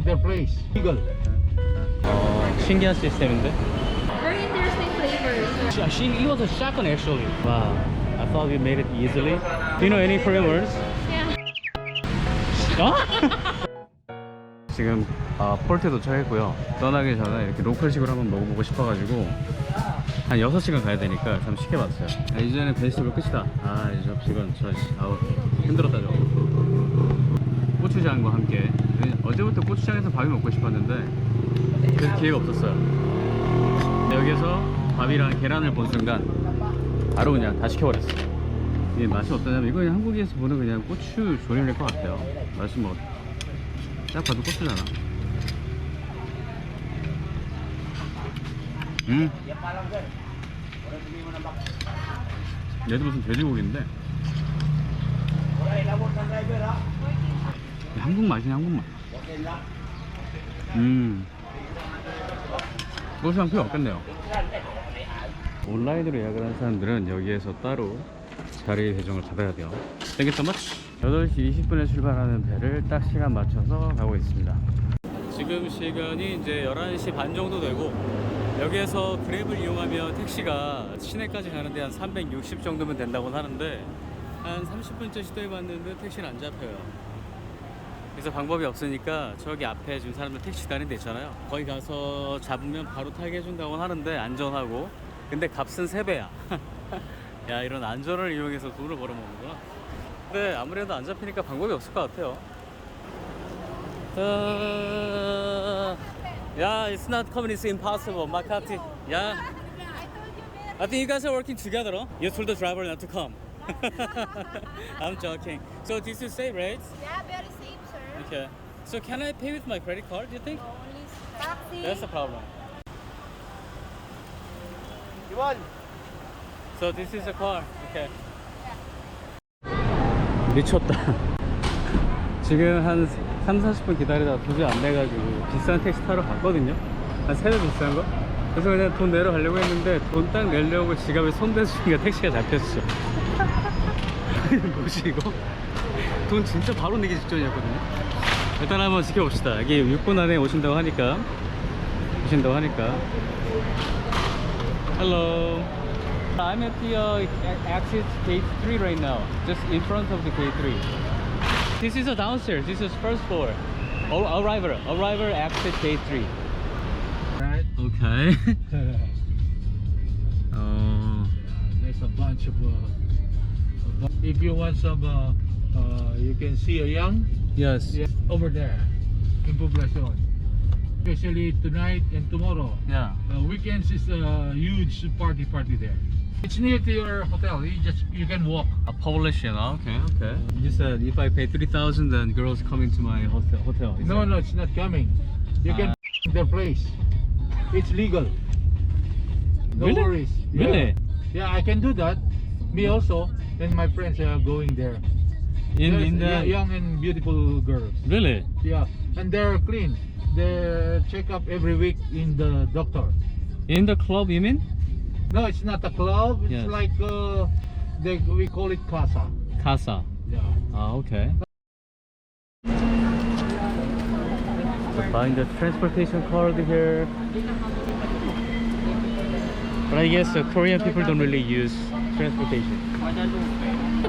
their place. Legal. 신기한 시스템인데? Very interesting flavors. It was a shotgun actually. Wow, I thought we made it easily. Do you know any Korean words? Yeah. 어? 지금 폴트에 도착했고요. 떠나기 전에 이렇게 로컬식으로 한번 먹어보고 싶어가지고 한 6시간 가야 되니까 참 시켜봤어요. 이제는 베지터블 끝이다. 이 접시건 아우 힘들었다 저거. 고추장과 함께. 어제부터 고추장에서 밥이 먹고 싶었는데 그래서 기회가 없었어요. 근데 여기서 밥이랑 계란을 본 순간 바로 그냥 다 시켜버렸어. 이게 맛이 어떠냐면 이거 그냥 한국에서 보는 그냥 고추 조림일 것 같아요. 맛이 뭐 딱 봐도 고추잖아. 얘도 무슨 돼지고기인데 한국 맛이네. 한국 맛. 고추장 필요 없겠네요. 온라인으로 예약을 한 사람들은 여기에서 따로 자리 배정을 받아야 돼요. Thank you so much. 8시 20분에 출발하는 배를 딱 시간 맞춰서 가고 있습니다. 지금 시간이 이제 11시 반 정도 되고 여기에서 그랩을 이용하면 택시가 시내까지 가는데 한 360 정도면 된다고 하는데 한 30분째 시도해봤는데 택시는 안 잡혀요. 그래서 방법이 없으니까 저기 앞에 지금 사람들 택시 다니는 데 있잖아요. 거기 가서 잡으면 바로 타게 해준다고 하는데 안전하고 근데 값은 3배야. 야, 이런 안전을 이용해서 돈을 벌어먹는구나. 근데 아무래도 안 잡히니까 방법이 없을 것 같아요. Yeah, it's not coming, it's impossible. Makati. Yeah. I think you guys are working together, huh? You told the driver not to come. I'm joking. So this is safe, right? Yeah, very safe, sir. Okay. So can I pay with my credit card, do you think? Only taxi. That's the problem. Iwan. So this is the car. Okay. 미쳤다. 지금 한 3-40분 기다리다가 도저히 안 돼가지고 비싼 택시 타러 갔거든요. 한 3배 비싼 거. 그래서 그냥 돈 내러 가려고 했는데 돈 딱 내려고 지갑에 손대주니까 택시가 잡혔어. 뭐지 이거? 돈 진짜 바로 내기 직전이었거든요. 일단 한번 지켜봅시다. 여기 6분 안에 오신다고 하니까 Hello. I'm at the exit gate 3 right now. Just in front of the gate 3. This is a downstairs. This is first floor. Arrival exit gate 3. Right. Okay. There's a bunch of. If you want some, you can see a young. Yes. Yeah, over there, in Poblacion. Especially tonight and tomorrow. Yeah. Weekends is a huge party there. It's near to your hotel. You can walk. A Polish, you know? Okay. You said if I pay 3,000, then girls coming to my hotel. No, it's not coming. You can their place. It's legal. No Really? worries. Really? Yeah, I can do that. Me also, and my friends are going there. In the young and beautiful girls. Really? Yeah, and they're clean. They check up every week in the doctor. In the club, you mean? No, it's not a club. It's Yes. like we call it casa. Casa. Yeah. Okay. So buying the transportation card here. But I guess Korean people don't really use transportation.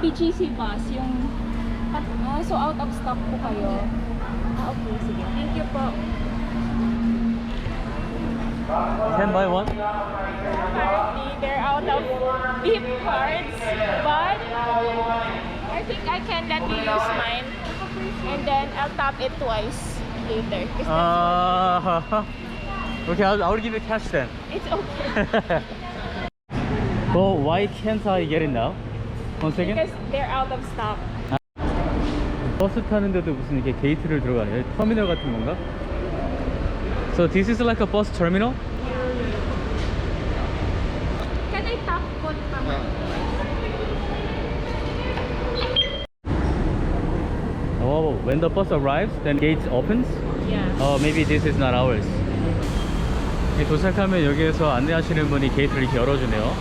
BGC bus, yung so out of stock po kayo. Okay, sige. Thank you po. Can buy one? Currently, they're out of gift cards, but I think I can let you use mine, and then I'll tap it twice later. Okay, I'll give you cash then. It's okay. Well, why can't I get it now? One second. Because they're out of stock. 버스 타는데도 무슨 이렇게 게이트를 들어가네. 터미널 같은 건가? So this is like a bus terminal? Can I tap one from Oh, when the bus arrives, then gates opens? Yeah. Oh, maybe this is not ours. 도착하면 여기에서 안내하시는 분이 게이트를 이렇게 열어주네요.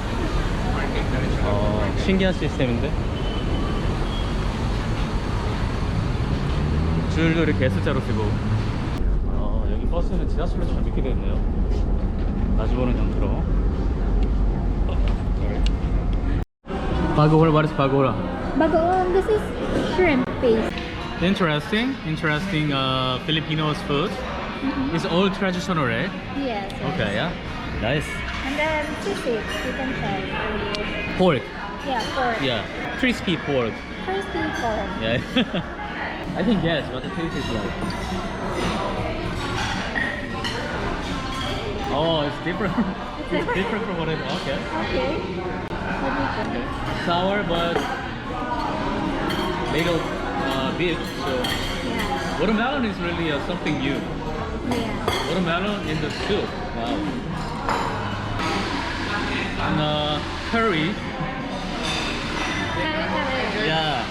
신기한 시스템인데? 줄도 이렇게 S자로 쓰고. 버스는 지하철로 잘 믿게 됐네요. 마주보는 형태로. Bagoora, what is Bagoora? Bagoong, this is shrimp paste. Interesting Filipinos food. It's all traditional, right? Yes. Okay, yeah. Nice. And then sisig, you can try. Pork. Yeah, pork. Yeah. Crispy pork. Crispy pork. Yeah. I can guess what the taste is like. Oh, it's different. It's different from what I thought. Okay. Okay. Let me try it. Sour but little bit. So Yeah. watermelon is really something new. Yeah. Watermelon in the soup. Wow. And curry. Curry. Yeah.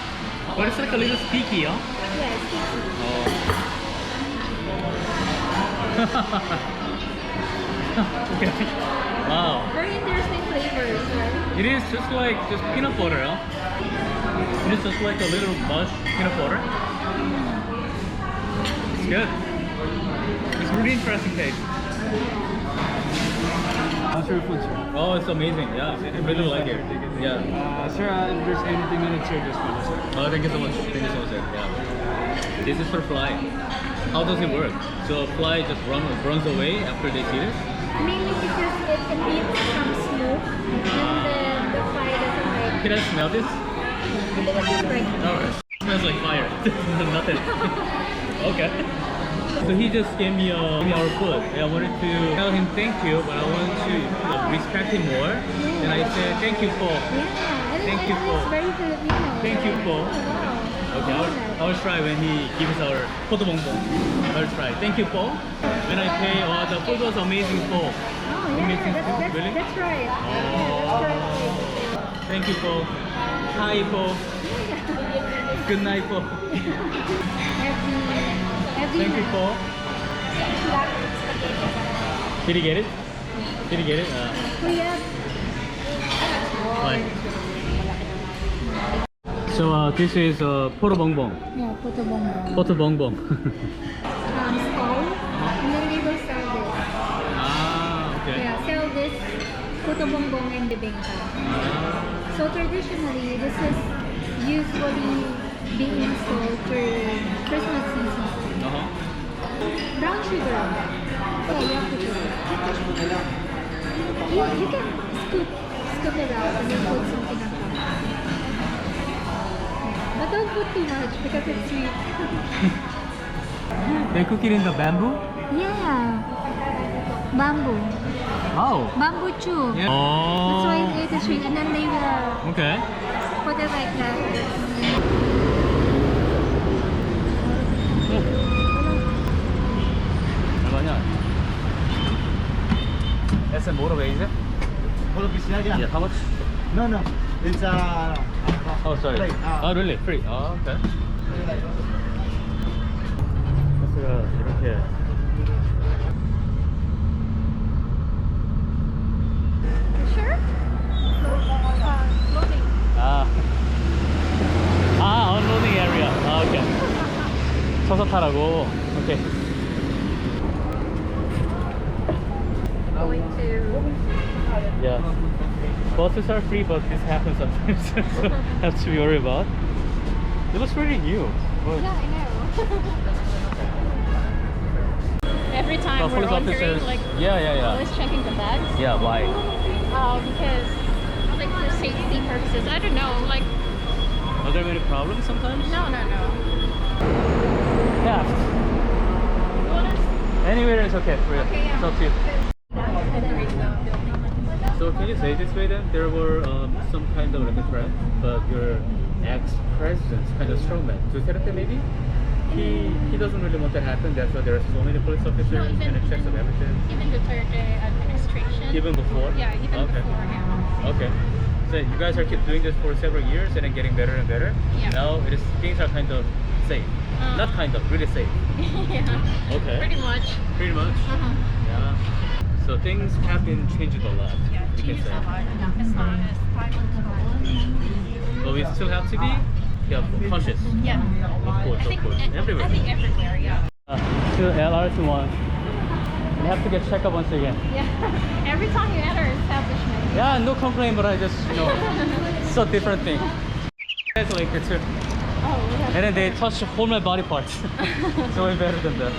But it's like a little sticky, huh? Yeah, it's sticky. Okay. Wow. Very interesting flavors, right? It is just like peanut butter, huh? It is just like a little mush peanut butter. It's good. It's really interesting taste. How's your food, sir? Oh, it's amazing. Yeah, I really like it. Yeah. Sir, if there's anything in it, sir, just let us know. Oh, thank you so much. Thank you so much, sir. Yeah. This is for fly. How does it work? So fly just runs away after they see it? Mainly because it emits some smoke and then the fire doesn't like. Can I smell this? I think it's right. Alright. Smells like fire. Nothing. Okay. So he just gave me our food. I wanted to tell him thank you, but I wanted to respect him more. And I said thank you for. Yeah, Thank you for. it's very Filipino. Thank you for. Wow. Okay, I'll try when he gives our photo bongbong. I'll try. Thank you, Paul. When I pay, the food was amazing, Paul. Oh yeah, Amazing that's, food, that's, really? that's right. Yeah, Oh. that's right. Thank you, Paul. Hi, Paul. Good night, Paul. Every Thank you, Paul. Did he get it? Did he get it? Kuya. Fine. So this is photo bongbong. Yeah, photo bongbong. Photo bongbong. Stall. And then they will sell this. Ah, okay. Yeah, sell this photo bongbong and bibingka. Ah. So traditionally, this is usually being sold during Christmas season. Uh-huh. Brown sugar. Yeah, you have to do it. You can scoop it out and then put something on top. But don't put too much because it's sweet. They cook it in the bamboo? Yeah. Bamboo. Oh. Bamboo tube. Yeah. That's why Oh. it is sweet. And then they will Okay. put it like that. 얼마냐? SM motorway is it? Yeah. Yeah, how much? No, no. It's Oh, sorry. free. Oh, really? Free. Oh, okay. 버스가 이렇게 Sure? Loading. unloading area. 아, 오케이. 서서 타라고. 오케이. Going to... Yeah. Buses are free, but this happens sometimes. So have to be worried about. It looks really new. But Yeah, I know. Every time we're police entering, officers. like, Yeah. always checking the bags. Yeah, why? Because, like, for safety purposes. I don't know, like, Are there many problems sometimes? no. Yeah. Anywhere is okay for you. Okay, yeah. It's up to you. So can you say this way then? There were some kind of like a threat, but your ex-president's kind of strongman. Duterte maybe? He doesn't really want that to happen. That's why there are so many police officers even- and checks of everything. Even Duterte administration. Even before? Yeah, even Okay. before him. Okay. So you guys are keep doing this for several years and then getting better and better. Yeah. Now things are kind of safe. Not kind of, really safe. Yeah. Okay. Pretty much. Pretty much. Uh-huh. Yeah. So things have been changed a lot. Yeah, you can changes say. a lot. It's not as time But we still have to be conscious. Yeah. Of course, I think everywhere. everywhere, yeah. To LR to 1. You have to get checked up once again. Yeah. Every time you enter establishment. Yeah, no complaint, but I just, it's a different thing. It's like it too. Oh, we have And then they touch all my body parts. It's way better than that.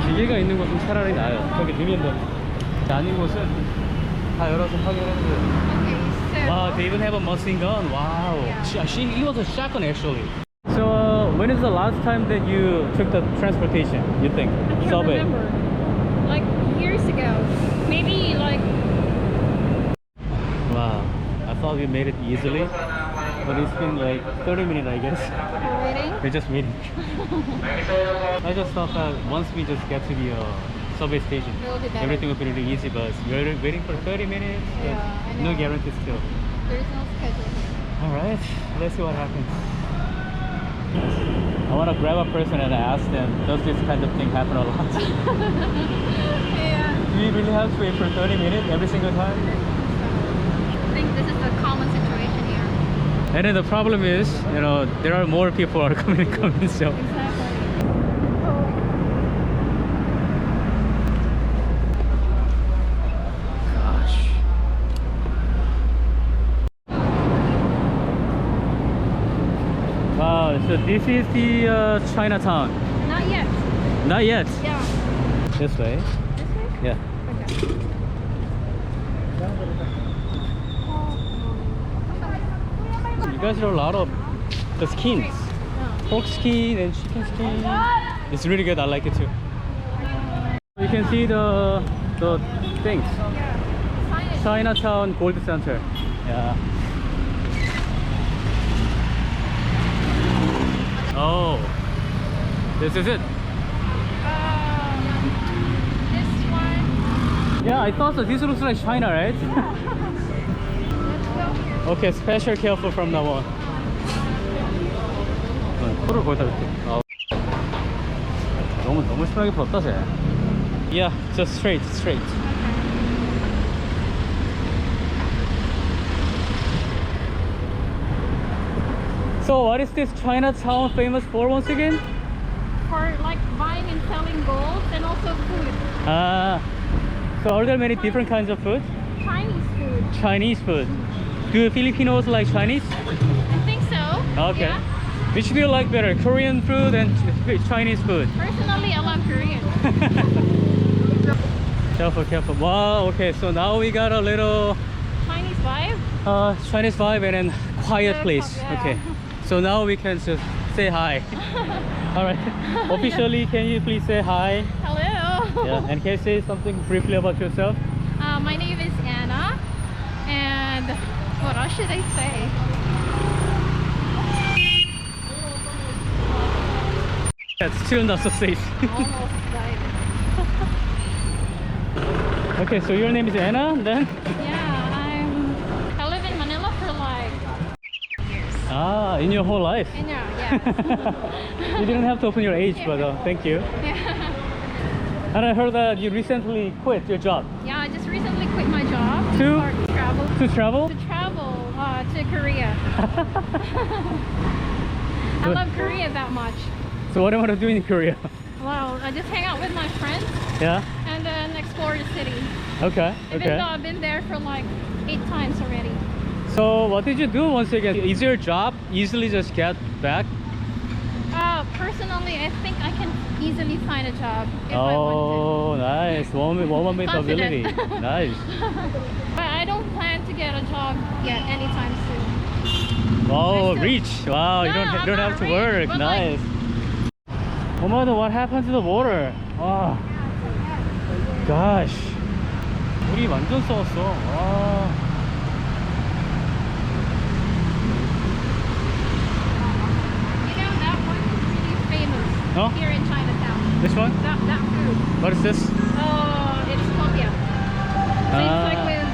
기계가 있는 곳은 차라리 나아요. 저기 리면더 아닌 곳은 다 열어서 확인했어요. Okay, so Wow, they even have a machine gun. Wow. It was a shotgun actually. So, when is the last time that you took the transportation, you think? I can't Subway? remember. Like years ago. Maybe like Wow. I thought we made it easily. But it's been like 30 minutes, I guess. waiting. We're just waiting. I just thought that once we just get to the subway station, It will be better. everything will be really easy, but we're waiting for 30 minutes. But Yeah, I no know. guarantee still. There's no schedule. Alright, let's see what happens. I want to grab a person and ask them, does this kind of thing happen a lot? Yeah. Do we really have to wait for 30 minutes every single time? I think this is a common situation here. And then the problem is, there are more people are coming, so. Exactly. Gosh. Wow, so this is the Chinatown. Not yet. Not yet. Yeah. This way. This way? Yeah. Okay. You guys have a lot of the skins. Yeah. Pork skin and chicken skin. It's really good. I like it too. You can see the things. Signage. Chinatown Gold Center. Yeah. Oh, this is it. This one. Yeah, I thought so. This looks like China, right? Let's go here. Okay, special careful from now on. 코를 거기다 이렇게. 너무 심하게 불었다 쟤. Yeah, just straight. So what is this Chinatown famous for once again? For like buying and selling gold and also food. So are there many different kinds of food? Chinese food. Chinese food. Do Filipinos like Chinese? I think so. Okay. Yeah. Which do you like better, Korean food and Chinese food? Personally, I love Korean. Careful. Wow, okay, so now we got a little Chinese vibe. Chinese vibe and a quiet place. Yeah. Okay, so now we can just say hi. Alright, officially, can you please say hi? Hello. Yeah, and can you say something briefly about yourself? My name is Anna. And what else should I say? That's still not so safe. Almost died. Okay, so your name is Anna, then? Yeah, I live in Manila for like years. In your whole life? Yeah. You didn't have to open your age, but thank you. Yeah. And I heard that you recently quit your job. Yeah, I just recently quit my job To? start to travel. To travel? To travel to Korea. I love Korea that much. So what do you want to do in Korea? Well, I just hang out with my friends Yeah? and then explore the city. Okay, Even though I've been there for like 8 times already. So what did you do once again? Is your job easily just get back? Personally, I think I can easily find a job if I Oh, want nice. Woman with ability. Confident. Nice. to. But I don't plan to get a job yet anytime soon. Oh, still- reach. Wow, you No, don't I'm have not to rich, work. but like- Nice. Oh my God, what happened to the water? Wow. Gosh. 물이 완전 썩었어. 와. You know, that one is really famous Huh? here in Chinatown. Which one? That food. What is this? It's kopia. So it's like Ah. with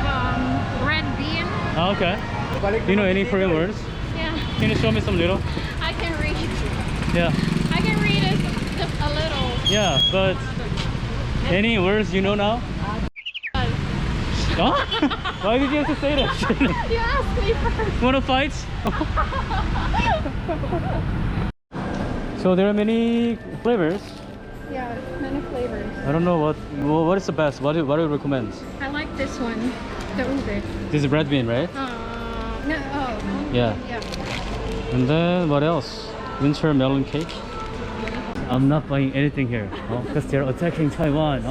red bean. Oh, okay. Do you know any Korean words? Yeah, Can you show me some little? I can read. Yeah. I can read it just a little. Yeah, but any words you know now? Huh? Why did you have to say that? You asked me first. Wanna fight? So there are many flavors. Yeah, many flavors. I don't know what is the best. What do you recommend? I like this one, the ube. This is red bean, right? No, oh. Yeah. Yeah. And then what else? Winter melon cake. I'm not buying anything here because they're attacking Taiwan.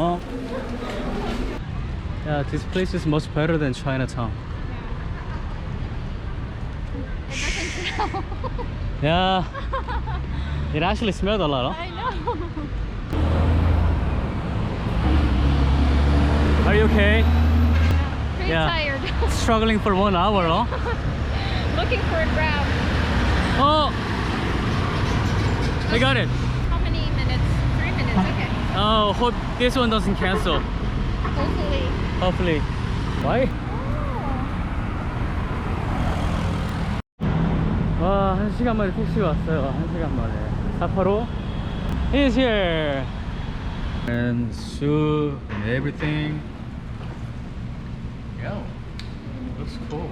Yeah, this place is much better than Chinatown. Yeah, it actually smelled a lot. I know. Are you okay? Pretty Yeah. tired. Struggling for 1 hour, Looking for a grab. Oh, I got it. How many minutes? 3 minutes, okay. Oh, hope this one doesn't cancel. Hopefully. Hopefully. Why? 와, 1시간 만에 택시가 왔어요. 1시간 만에. 사파로 is here. And shoe and everything. Yeah, looks cool.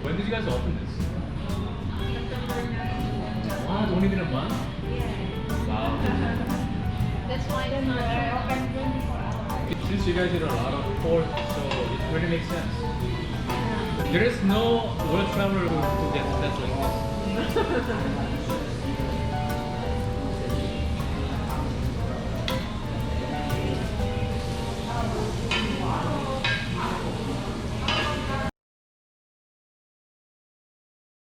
When did you guys open this? Wow, only been a month? Wow. That's why it's not open. Since you guys did a lot of ports, so it really makes sense. There is no world traveler who gets that like this.